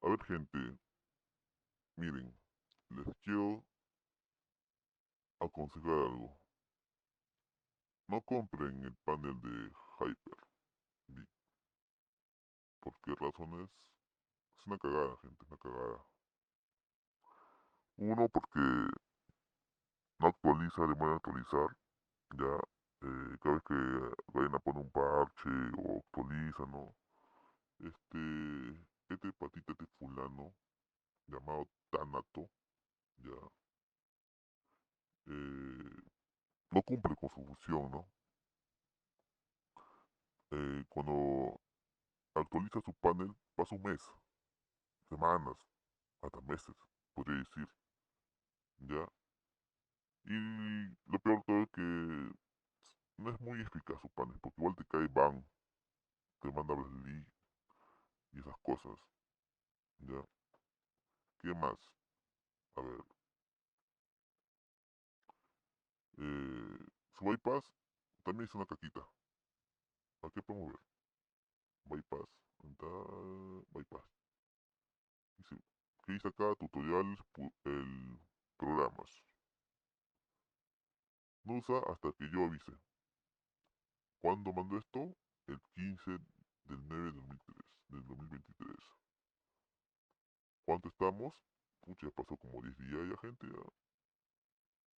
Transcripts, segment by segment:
A ver, gente, miren, les quiero aconsejar algo. No compren el panel de Hyper-V. ¿Por qué razones? Es una cagada, gente, es una cagada. Uno, porque no actualiza, demora en actualizar. Ya, cada vez que vayan a poner un parche o actualiza, ¿no? Este patita, este fulano, llamado Tanato, ya, eh, no cumple con su función, ¿no? Cuando actualiza su panel, pasa un mes, semanas, hasta meses, podría decir, ¿ya? Y lo peor de todo es que no es muy eficaz su panel, porque igual te cae ban, te manda League y esas cosas, ¿ya? ¿Qué más? A ver, su bypass también es una caquita. ¿A qué podemos ver? Bypass, ¿dónde está? Bypass. Dice, ¿qué dice acá? Tutoriales, el programas. No usa hasta que yo avise. ¿Cuándo mandó esto? El 15 del 9 del 2023. ¿Cuánto estamos? Pucha, ya pasó como 10 días ya, gente, ya,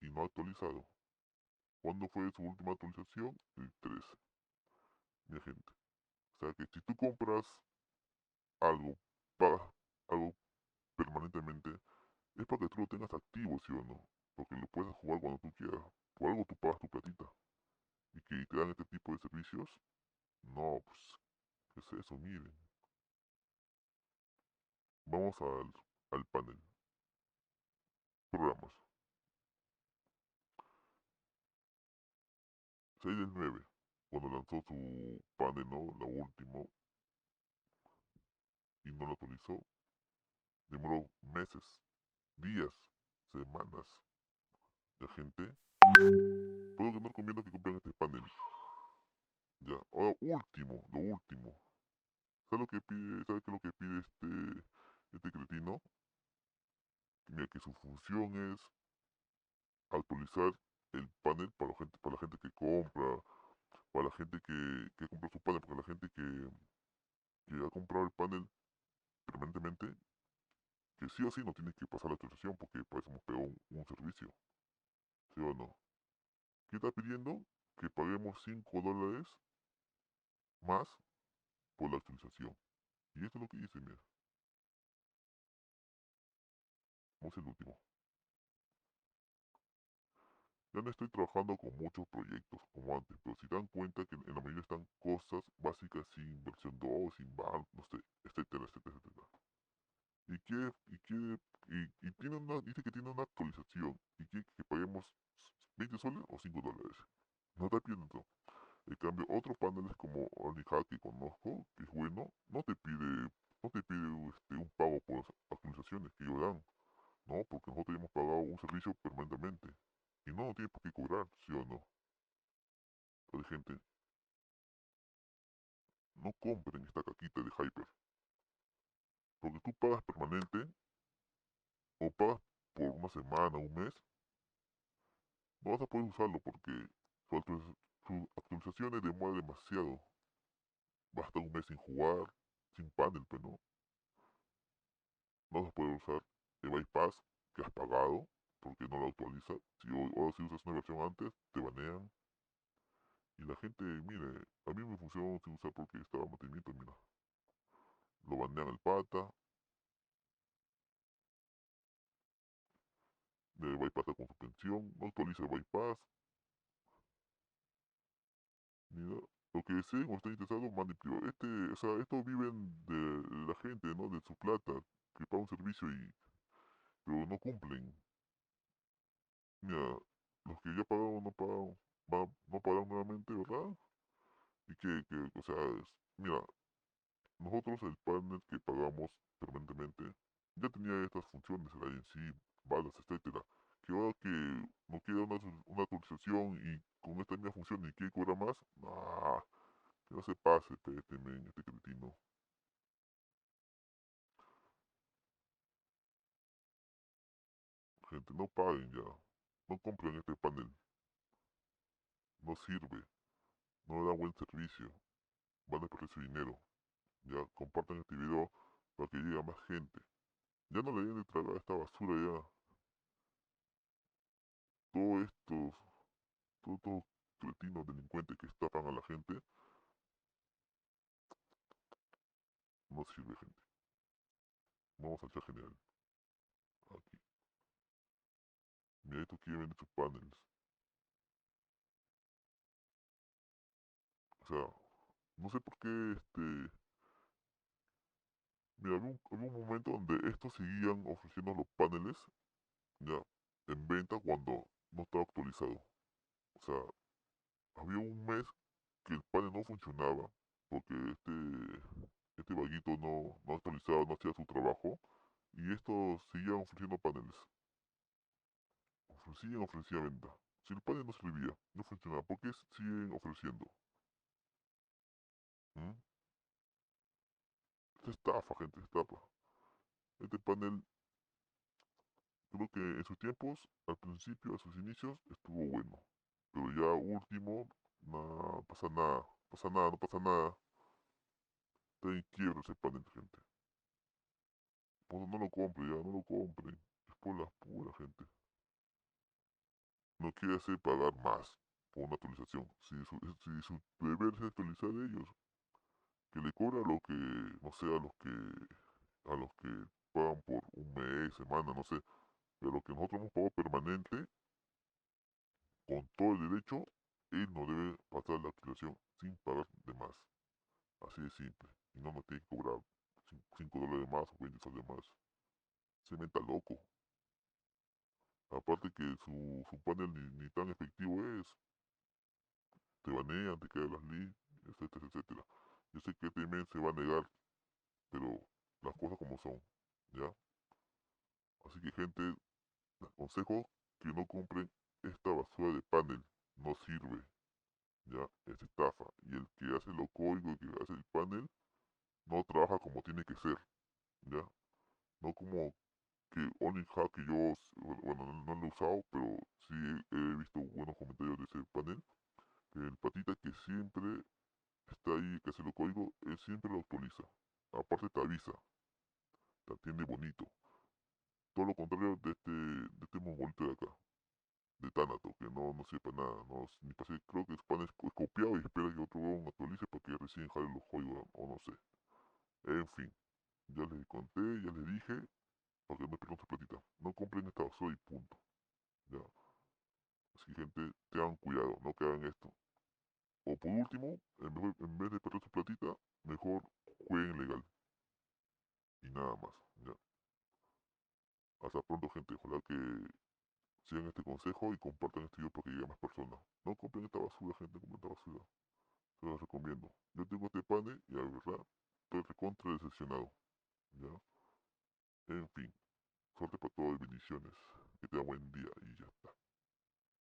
y no ha actualizado. ¿Cuándo fue su última actualización? El 13, mi gente. O sea que si tú compras algo, pagas algo permanentemente, es para que tú lo tengas activo, ¿sí o no? Porque lo puedes jugar cuando tú quieras. Por algo tú pagas tu platita. Y que te dan este tipo de servicios, no, pues, ¿qué es eso? Miren. Vamos al panel. Programas. 6 del 9, cuando lanzó su panel, ¿no? La última, y no lo actualizó. Demoró meses, días, semanas. La gente, puedo que no recomiendo que compren este panel. Ya, ahora último, lo último. ¿Sabes lo que pide? ¿Sabes qué es lo que pide este cretino? Mira, que su función es actualizar el panel para la gente que compra, para la gente que compra su panel, porque la gente que ha comprado el panel permanentemente, que sí o sí no tiene que pasar la actualización porque para eso hemos pagado un servicio, ¿sí o no? ¿Qué está pidiendo? Que paguemos $5 más por la actualización. Y esto es lo que dice, mira, vamos al último. Ya no estoy trabajando con muchos proyectos como antes, pero si dan cuenta que en la mayoría están cosas básicas sin versión 2, sin ban, no sé, etcétera, etcétera, etcétera. Y tiene dice que tiene una actualización y quiere que paguemos 20 soles o $5. No está pidiendo. En cambio, otros paneles como OnlyHack que conozco, que es bueno, no te pide un pago por las actualizaciones que ellos dan, ¿no? Porque nosotros hemos pagado un servicio permanentemente. Y no tiene por qué cobrar, ¿sí o no? Entonces, gente, no compren esta caquita de Hyper. Porque tú pagas permanente o pagas por una semana, un mes, no vas a poder usarlo porque sus actualizaciones demoran demasiado. Basta un mes sin jugar, sin panel, pero no vas a poder usar el bypass que has pagado porque no lo actualiza. Si usas una versión antes, te banean. Y la gente, mire, a mí me funcionó sin usar porque estaba mantenimiento, mira. Lo banean el pata, de bypass con suspensión, no actualiza el bypass, ni nada. Lo que deseen o estén interesados, manden privado. O sea, estos viven de la gente, ¿no? De su plata, que paga un servicio pero no cumplen. Mira, los que ya pagaron no pagaron, no pagan nuevamente, ¿verdad? Y o sea, mira, nosotros el panel que pagamos permanentemente ya tenía estas funciones, el INC, balas, etcétera. Que ahora que no quiere una actualización y con esta misma función y quiere cobrar más, nah, que no se pase, este men, este cretino. Gente, no paguen ya. No compren este panel. No sirve. No da buen servicio. Van a perder su dinero. Ya, compartan este video para que llegue a más gente. Ya no le den de tragar esta basura ya. Todos estos cretinos delincuentes que estafan a la gente, no sirve, gente. Vamos al chat general. Aquí. Mira, esto quiere vender sus panels. O sea, no sé por qué mira, había un momento donde estos seguían ofreciendo los paneles ya en venta cuando no estaba actualizado. O sea, había un mes que el panel no funcionaba porque este vaguito no actualizaba, no hacía su trabajo y estos seguían ofreciendo paneles. Ofrecían venta. Si el panel no servía, no funcionaba, ¿por qué siguen ofreciendo? ¿Mm? Es estafa, gente, estafa. Este panel, creo que en sus tiempos, al principio, a sus inicios, estuvo bueno. Pero ya último, no pasa nada, pasa nada, no pasa nada. Está en quiebra ese panel, gente. Pues no lo compre ya, no lo compren. Es por las puras, gente. No quiere hacer pagar más por una actualización. Si su deber es actualizar ellos, que le cobra lo que, no sé, a los que pagan por un mes, semana, no sé. Pero lo que nosotros hemos pagado permanente, con todo el derecho, él no debe pasar la actualización sin pagar de más. Así de simple. Y no nos tiene que cobrar $5 más o $20 más. Se meta loco. Aparte que su panel ni tan efectivo es. Te banean, te caen las leads, etcétera, etcétera. Yo sé que este men se va a negar, pero las cosas como son, ¿ya? Así que gente, les aconsejo que no compren esta basura de panel. No sirve, ¿ya? Es estafa. Y el que hace los códigos, el que hace el panel, no trabaja como tiene que ser, ¿ya? No como que OnlyHack que yo, bueno, no lo he usado, pero sí he visto buenos comentarios de ese panel. Que el patita que siempre está ahí, que hace los códigos, él siempre lo actualiza. Aparte te avisa, te atiende bonito. Todo lo contrario de este mongolito de acá, de Thanatos, que no sepa nada, no, ni pase, creo que Span es copiado y espera que otro huevón actualice para que recién jale los códigos, o no sé. En fin, ya les conté, ya les dije, para que no pierdan su platita. No compren esta basura y punto. Ya. Así que gente, tengan cuidado, no que hagan esto. O por último, en vez de perder su platita, mejor jueguen legal. Y nada más. Ya. Hasta pronto, gente. Ojalá que sigan este consejo y compartan este video para que llegue a más personas. No compren esta basura, gente, no compren esta basura. Se los recomiendo. Yo tengo este pane y la verdad estoy recontra decepcionado. ¿Ya? En fin, suerte para todos y bendiciones. Que tengan buen día y ya está.